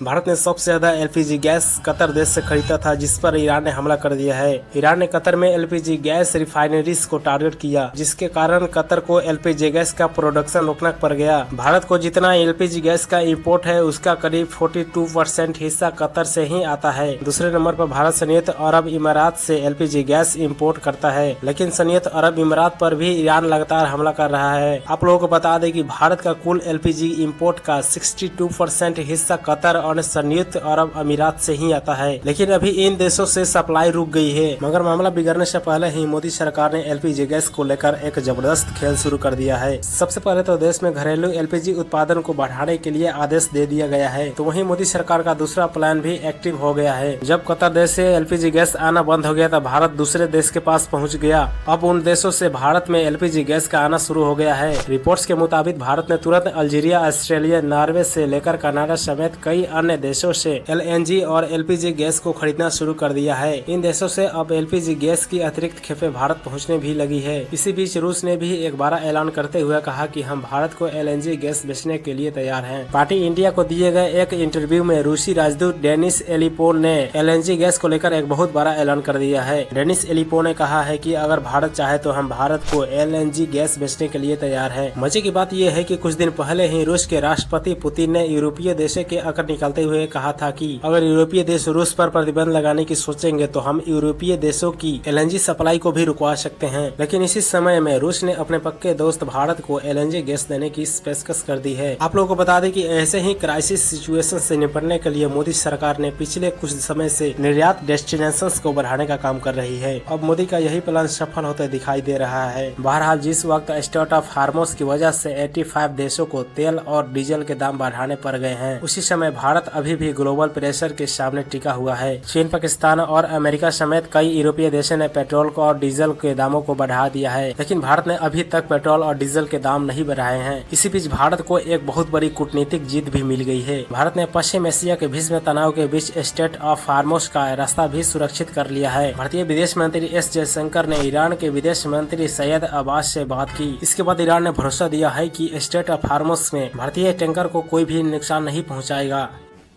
भारत ने सबसे ज्यादा एलपीजी गैस कतर देश से खरीदा था, जिस पर ईरान ने हमला कर दिया है। ईरान ने कतर में एलपीजी गैस रिफाइनरीज को टारगेट किया, जिसके कारण कतर को एलपीजी गैस का प्रोडक्शन रोकना पड़ गया। भारत को जितना एलपीजी गैस का इंपोर्ट है, उसका करीब 42% हिस्सा कतर से ही आता है। दूसरे नंबर पर भारत संयुक्त अरब इमारात से एलपीजी गैस इंपोर्ट करता है, लेकिन संयुक्त अरब इमारात पर भी ईरान लगातार हमला कर रहा है। आप लोगों को बता दें कि भारत का कुल एलपीजी इंपोर्ट का 62% हिस्सा कतर और संयुक्त अरब अमीरात से ही आता है, लेकिन अभी इन देशों से सप्लाई रुक गई है। मगर मामला बिगड़ने से पहले ही मोदी सरकार ने एलपीजी गैस को लेकर एक जबरदस्त खेल शुरू कर दिया है। सबसे पहले तो देश में घरेलू एलपीजी उत्पादन को बढ़ाने के लिए आदेश दे दिया गया है, तो वहीं मोदी सरकार का दूसरा प्लान भी एक्टिव हो गया है। जब कतर देश से एलपीजी गैस आना बंद हो गया तो भारत दूसरे देश के पास पहुँच गया। अब उन देशों से भारत में एलपीजी गैस का आना शुरू हो गया है। रिपोर्ट्स के मुताबिक भारत ने तुरंत अल्जीरिया, ऑस्ट्रेलिया, नॉर्वे से लेकर कनाडा समेत कई अन्य देशों से एलएनजी और एलपीजी गैस को खरीदना शुरू कर दिया है। इन देशों से अब एलपीजी गैस की अतिरिक्त खेपें भारत पहुंचने भी लगी है। इसी बीच रूस ने भी एक बार ऐलान करते हुए कहा कि हम भारत को एलएनजी गैस बेचने के लिए तैयार हैं। पार्टी इंडिया को दिए गए एक इंटरव्यू में रूसी राजदूत डेनिस एलिपो ने एलएनजी गैस को लेकर एक बहुत बड़ा ऐलान कर दिया है। डेनिस एलिपो ने कहा है कि अगर भारत चाहे तो हम भारत को एलएनजी गैस बेचने के लिए तैयार है। मजे की बात यह है कि कुछ दिन पहले ही रूस के राष्ट्रपति पुतिन ने यूरोपीय देशों के अकड़ निकालते हुए कहा था कि अगर यूरोपीय देश रूस पर प्रतिबंध लगाने की सोचेंगे तो हम यूरोपीय देशों की एलएनजी सप्लाई को भी रुकवा सकते हैं। लेकिन इसी समय में रूस ने अपने पक्के दोस्त भारत को एलएनजी गैस देने की पेशकश कर दी है। आप लोगों को बता दें कि ऐसे ही क्राइसिस सिचुएशन से निपटने के लिए मोदी सरकार ने पिछले कुछ समय से निर्यात डेस्टिनेशंस को बढ़ाने का काम कर रही है। अब मोदी का यही प्लान सफल होते दिखाई दे रहा है। बहरहाल जिस वक्त स्टेट ऑफ हार्मोस की वजह से 85 देशों को तेल और डीजल के दाम बढ़ाने पड़ गए हैं, उसी समय भारत अभी भी ग्लोबल प्रेशर के सामने टिका हुआ है। चीन, पाकिस्तान और अमेरिका समेत कई यूरोपीय देशों ने पेट्रोल को और डीजल के दामों को बढ़ा दिया है, लेकिन भारत ने अभी तक पेट्रोल और डीजल के दाम नहीं बढ़ाए हैं। इसी बीच भारत को एक बहुत बड़ी कूटनीतिक जीत भी मिल गई है। भारत ने पश्चिम एशिया के भीषण तनाव के बीच स्टेट ऑफ हार्मोस का रास्ता भी सुरक्षित कर लिया है। भारतीय विदेश मंत्री एस जयशंकर ने ईरान के विदेश मंत्री सैयद अब्बास से बात की। इसके बाद ईरान ने भरोसा दिया है कि स्टेट ऑफ हार्मोस में भारतीय टैंकर को कोई भी नुकसान नहीं पहुंचाएगा।